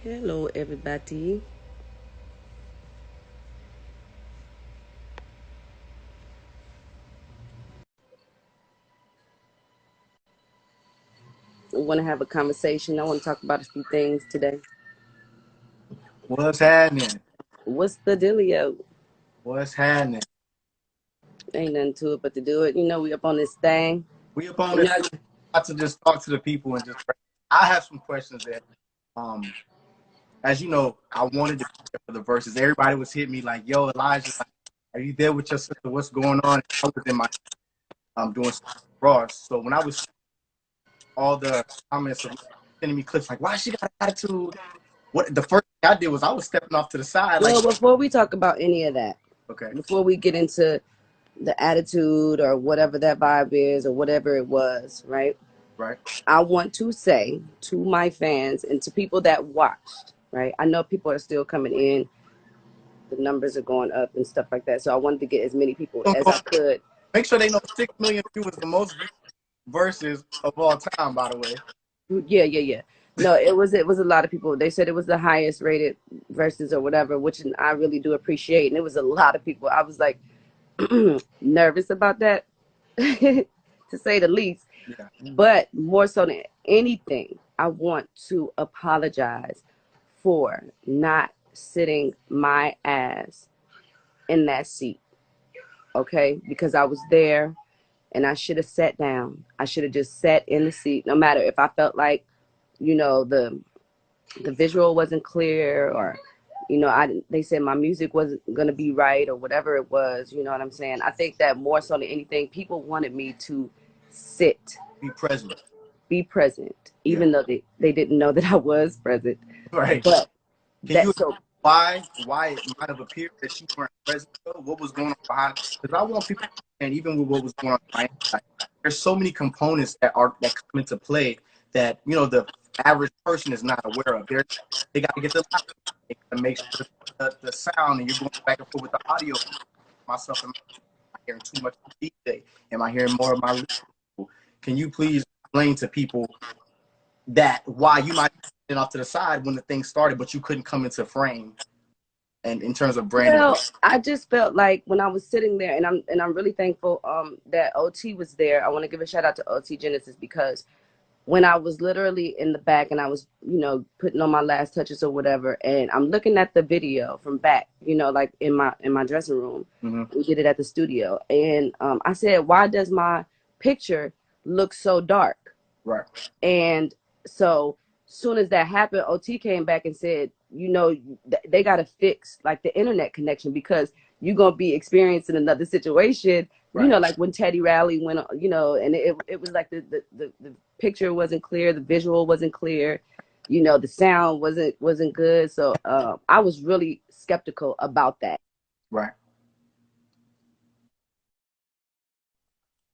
Hello, everybody. I want to have a conversation. I want to talk about a few things today. What's happening? What's the dealio? What's happening? Ain't nothing to it but to do it. We up on this thing. We up on You it know, to just talk to the people and just. I have some questions that, as you know, I wanted to be there for the verses. Everybody was hitting me like, "Yo, Elijah, like, are you there with your sister? What's going on?" I was in my doing some raw. So when I was all the comments of sending me clips like, "Why she got attitude?" What the first thing I did was I was stepping off to the side like, well, before we talk about any of that, "Okay, before we get into the attitude or whatever that vibe is or whatever it was, right? right, I want to say to my fans and to people that watched, right? I know people are still coming in. The numbers are going up and stuff like that. So I wanted to get as many people don't as go." I could. Make sure they know 6 million viewers, the most viewed verses of all time, by the way. Yeah. No, it was a lot of people. They said it was the highest rated verses or whatever, which I really do appreciate. And it was a lot of people. I was like nervous about that, to say the least. Yeah. But more so than anything, I want to apologize for not sitting my ass in that seat. Okay, because I was there and I should have sat down. I should have just sat in the seat, no matter if I felt like the visual wasn't clear, or they said my music wasn't going to be right, or whatever it was. You know what I'm saying? I think that more so than anything, people wanted me to sit, Be present. be present, Yeah. even though they didn't know that I was present. Right. But Can you that so why it might have appeared that you weren't present though? What was going on behind? Because I want people, and even with what was going on behind, like, there's so many components that come into play that the average person is not aware of. They got to get the light, they got to make sure the sound, and you're going back and forth with the audio. Myself, am I hearing too much of the DJ? Am I hearing more of my lyrical? Can you please explain to people that why you might be off to the side when the thing started, but you couldn't come into frame, and in terms of branding? well, I just felt like when I was sitting there, and I'm really thankful that OT was there. I want to give a shout out to OT Genesis, because when I was literally in the back and I was, putting on my last touches or whatever, and I'm looking at the video from back, like in my dressing room. Mm-hmm. We did it at the studio, and I said, "Why does my picture look so dark?" Right. And so, soon as that happened, OT came back and said, they got to fix like the internet connection, because you're gonna be experiencing another situation. Right. Like when Teddy Riley went, and it was like the picture wasn't clear, the visual wasn't clear, the sound wasn't good. So I was really skeptical about that. Right.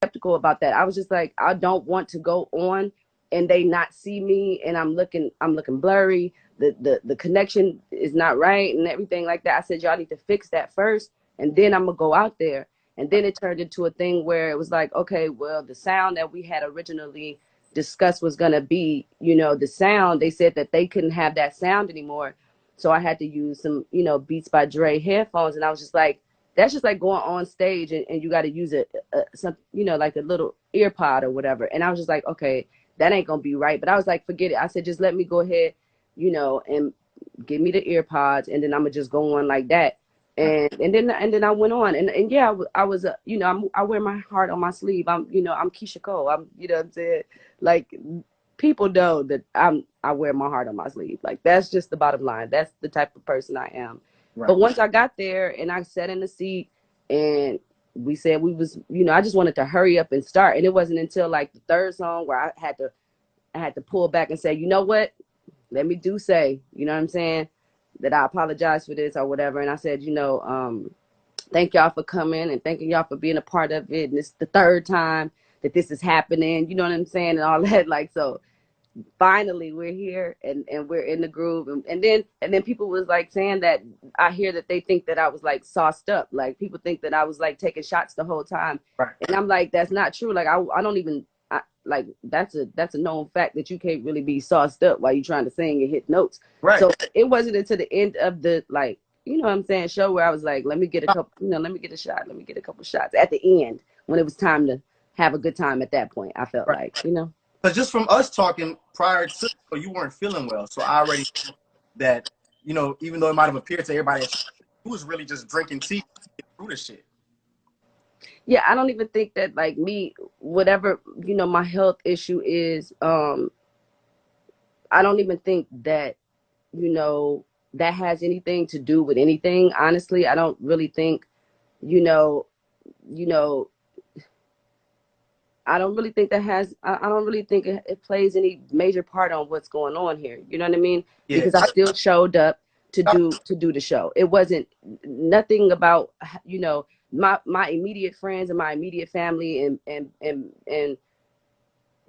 I was just like, I don't want to go on and they not see me, and I'm looking blurry. The connection is not right and everything like that. I said, y'all need to fix that first, and then I'm gonna go out there. And then it turned into a thing where it was like, okay, well, the sound that we had originally discussed was gonna be, the sound. They said that they couldn't have that sound anymore. So I had to use some, Beats by Dre headphones, and I was just like, that's just like going on stage and you got to use some, like a little ear pod or whatever. And I was just like, okay, that ain't gonna be right. But I was like, forget it. I said, just let me go ahead, and give me the ear pods, and then I'm gonna just go on like that. Right. And then I went on, and yeah, I was, I wear my heart on my sleeve. I'm KeyshiaCole. I'm, what I'm saying, like, people know that I wear my heart on my sleeve. Like, that's just the bottom line. That's the type of person I am. Right. But once I got there and I sat in the seat, and we said we was, I just wanted to hurry up and start. And it wasn't until like the third song where I had to pull back and say, you know what? Let me say, you know what I'm saying? That I apologize for this or whatever. And I said, thank y'all for coming and thanking y'all for being a part of it. And it's the third time that this is happening, you know what I'm saying? And all that. Like, so finally we're here, and we're in the groove, and then people was like saying that I hear that they think that I was like sauced up, like people think that I was like taking shots the whole time. Right. And I'm like, that's not true. Like I don't even like that's a known fact that you can't really be sauced up while you're trying to sing and hit notes. Right. So it wasn't until the end of the, like, you know what I'm saying, show, where I was like, let me get a couple, you know, let me get a shot, let me get a couple shots at the end when it was time to have a good time. At that point, I felt Right. like, you know. But just from us talking prior to, so you weren't feeling well. So I already know that, you know, even though it might have appeared to everybody that you was really just drinking tea to get through the shit. Yeah, I don't even think that, like, me, whatever, you know, my health issue is, I don't even think that, you know, that has anything to do with anything. Honestly, I don't really think, you know, you know, I don't really think that has, I don't really think it plays any major part on what's going on here. You know what I mean? Yeah. Because I still showed up to do the show. It wasn't nothing about, you know, my immediate friends and my immediate family and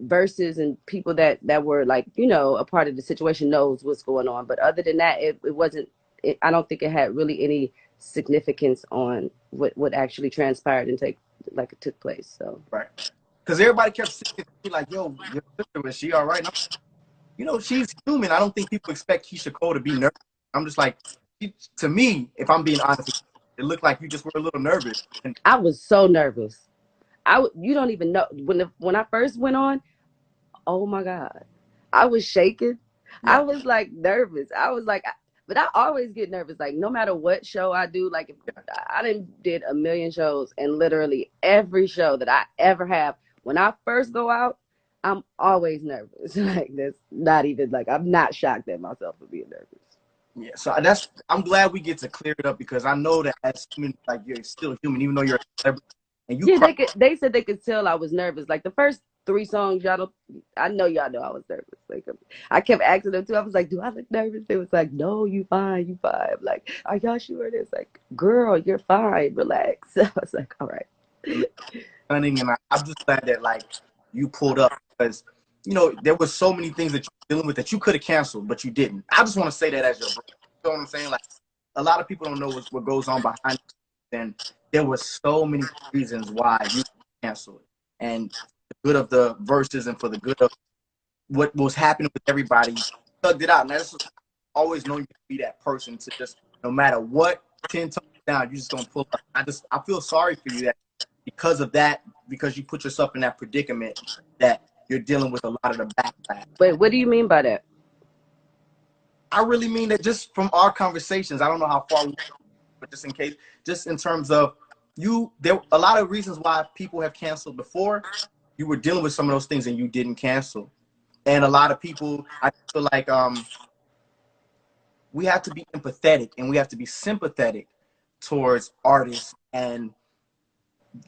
Verzuz and people that were, like, you know, a part of the situation knows what's going on. But other than that, it wasn't. I don't think it had really any significance on what actually transpired and it took place. So Right. Because everybody kept saying to me, like, yo, your sister, is she all right? And you know, she's human. I don't think people expect KeyshiaCole to be nervous. I'm just like, to me, if I'm being honest, it looked like you just were a little nervous. And I was so nervous. You don't even know when I first went on. Oh my God. I was shaking. I yeah, was like nervous. I was like, but I always get nervous. Like, no matter what show I do, like, if I did a million shows, and literally every show that I ever have, when I first go out, I'm always nervous. Like, that's not even, like, I'm not shocked at myself for being nervous. yeah. So I'm glad we get to clear it up because I know that as human, like you're still human, even though you're a celebrity and you Yeah, cry. they said they could tell I was nervous. Like, the first three songs, I know y'all know I was nervous. Like, I kept asking them too. I was like, "Do I look nervous?" They was like, "No, you fine, you fine." I'm like, "Are y'all sure?" It's like, "Girl, you're fine. Relax." I was like, "All right." Stunning, and I'm just glad that like you pulled up because you know there was so many things that you were dealing with that you could have canceled, but you didn't. I just want to say that as your brother. You know what I'm saying? Like a lot of people don't know what goes on behind it, and there was so many reasons why you canceled, and the good of the verses and for the good of what was happening with everybody, you thugged it out. And that's always known you to be that person to just no matter what 10 times down, you just gonna pull up. I feel sorry for you that because of that, because you put yourself in that predicament that you're dealing with a lot of the backlash. Wait, what do you mean by that? I really mean that just from our conversations, I don't know how far we, but just in case, just in terms of there a lot of reasons why people have canceled before. You were dealing with some of those things and you didn't cancel. And a lot of people, I feel like we have to be empathetic and we have to be sympathetic towards artists and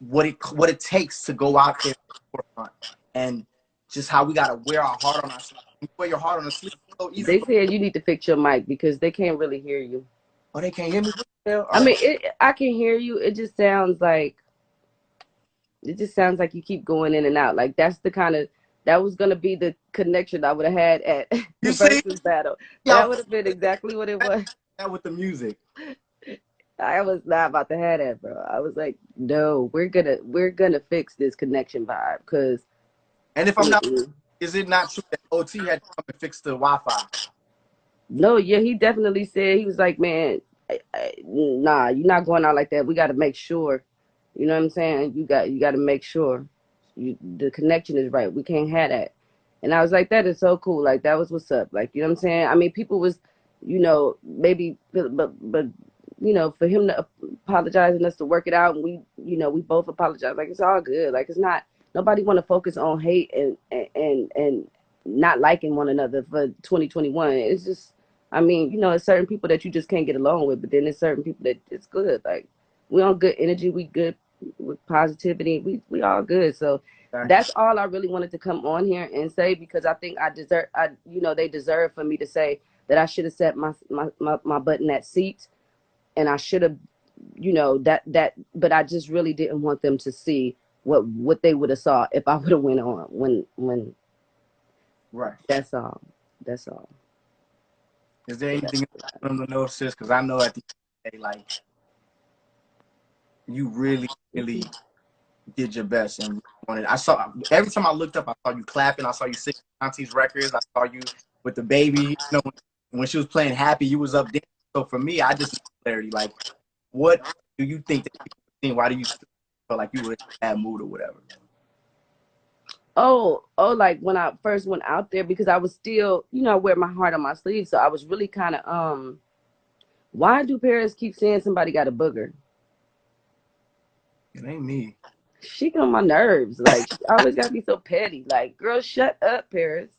what it takes to go out there forefront and just how we gotta wear our heart on our sleeve. You wear your heart on the sleeve so easy. They said you need to fix your mic because they can't really hear you. Oh, they can't hear me. All I mean, right. I can hear you. It just sounds like you keep going in and out. Like, that was gonna be the connection I would have had at You the see, Versus battle. That y'all would have been exactly what it was. that with the music. I was not about to have that, bro. I was like, no, we're gonna fix this connection vibe, because And if I'm not, is it not true that OT had to come and fix the Wi-Fi? no, yeah, he definitely said, he was like, man, nah, you're not going out like that. We got to make sure, you know what I'm saying? You got to make sure the connection is right. We can't have that. And I was like, that is so cool. Like, that was what's up. Like, you know what I'm saying? I mean, people was, you know, maybe, but you know, for him to apologize and us to work it out, and we both apologize. Like, it's all good. Like, it's not, nobody want to focus on hate and not liking one another for 2021. It's just, I mean, you know, it's certain people that you just can't get along with, but then there's certain people that it's good. Like, we on good energy, we good with positivity, we all good. So Exactly. that's all I really wanted to come on here and say, because I think they deserve for me to say that I should have set my butt in that seat, and I should have, you know, but I just really didn't want them to see what they would have saw if I would have went on when Right. that's all. That's all. Is there So anything you want them to know, sis? Because I know at the end of the day, like you really, really did your best and wanted. I saw every time I looked up, I saw you clapping. I saw you singing Ashanti's records. I saw you with the baby. You know, when she was playing Happy, you was up there. So for me, I just need clarity. Like, what do you think that people were seeing? Why do you feel like you were in a bad mood or whatever? Oh, like when I first went out there, because I was still, you know, I wear my heart on my sleeve, so I was really kind of why do Paris keep saying somebody got a booger? It ain't me. She get on my nerves. Like, she always gotta be so petty. Like, girl, shut up, Paris.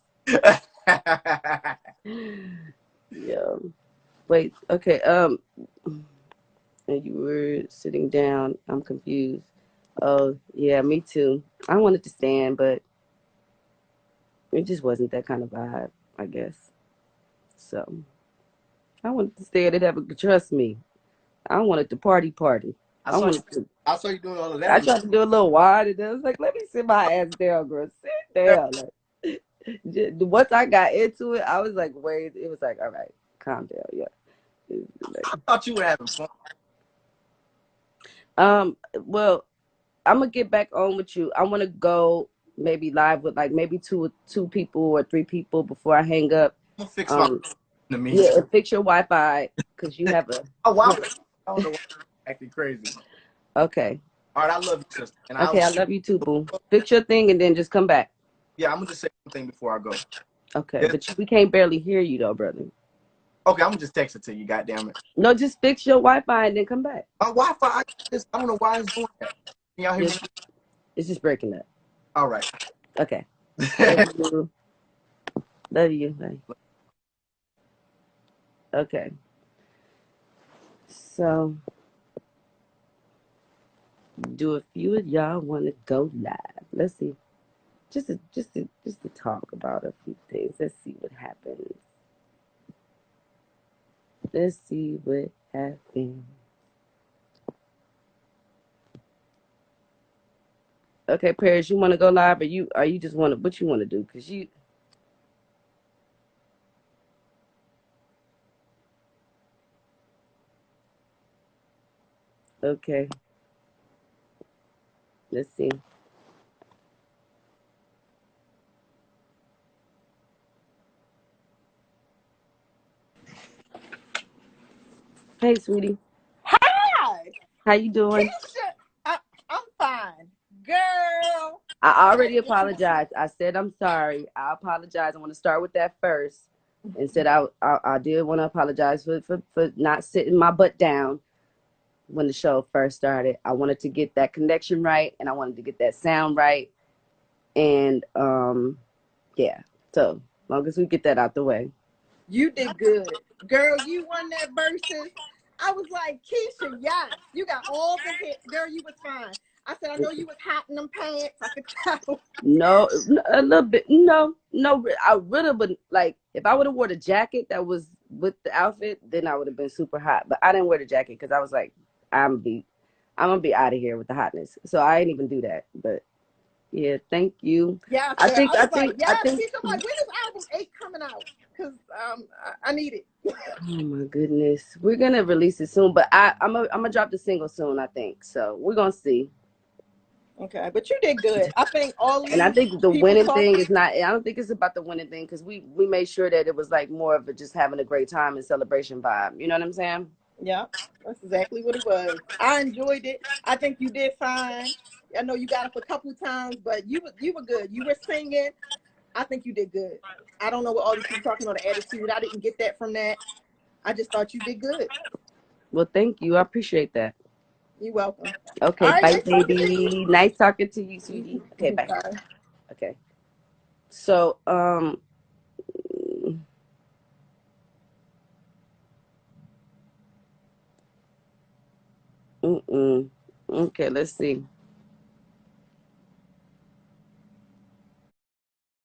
Yeah. Wait. Okay. And you were sitting down. I'm confused. Oh, yeah, me too. I wanted to stand, but it just wasn't that kind of vibe, I guess. So I wanted to stand and have a trust me. I wanted to party. I I saw you. wanted to. I saw you doing all of I that. tried to do a little wide, and I was like, "Let me sit my ass down, girl. Sit down." Like, once I got into it, I was like, "Wait." It was like, "All right, calm down." Yeah. Like, I thought you were having fun. well, I'm gonna get back on with you. I want to go maybe live with like maybe two people or three people before I hang up. I'm gonna fix my Um, in the yeah, meantime. and fix your Wi-Fi because you have a. Oh wow! Yeah. I don't know why I'm acting crazy. Okay. All right, I love you, sister, and Okay, I'll. I love you too, boo. Fix your thing and then just come back. Yeah, I'm gonna just say one thing before I go. Okay, Yeah. but we can't barely hear you though, brother. Okay, I'm gonna just text it to you. Goddamn it. No, just fix your Wi-Fi and then come back. My Wi-Fi. I don't know why it's doing that. Can y'all hear me? Just, it's just breaking up. All right. Okay. Love you. Love you. Bye. Okay. So, do a few of y'all want to go live? Let's see. Just to talk about a few things. Let's see what happens. Let's see what happens. Okay, Paris, you want to go live, or you just want to what you want to do? Cause you okay. Let's see. Hey, sweetie, Hi, how you doing? Keisha. I'm fine, girl. I I already just want apologized. I said I'm sorry. I apologize. I want to start with that first. And said I did want to apologize for not sitting my butt down when the show first started. I wanted to get that connection right, and I wanted to get that sound right. And yeah. So long as we get that out the way. you did good, girl. You won that versus. I was like, Keisha, yes, you got all the hit, girl. You was fine. I said, I know you was hot in them pants. I could tell. No, a little bit. No, no. I would have been like, if I would have wore the jacket that was with the outfit, then I would have been super hot. But I didn't wear the jacket because I was like, I'm gonna be out of here with the hotness. So I didn't even do that. But yeah, thank you. Yes, I girl. think, I I was like, think, I yes, think. Keisha. I'm like, when is album 8 coming out? Because I need it. Oh my goodness, we're gonna release it soon. But I'm gonna drop the single soon. I think so. We're gonna see. Okay, but you did good. I think all And I these think the people winning thing talking. is not. I don't think it's about the winning thing because we made sure that it was like more of a just having a great time and celebration vibe. You know what I'm saying? Yeah, that's exactly what it was. I enjoyed it. I think you did fine. I know you got up a couple times, but you were good. You were singing. I think you did good. I don't know what all these people talking about the attitude. I didn't get that from that. I just thought you did good. Well, thank you. I appreciate that. You're welcome. Okay, All right, bye, nice talking to you. baby. Nice talking to you, sweetie. Okay, bye. Bye. Okay. So, okay, let's see.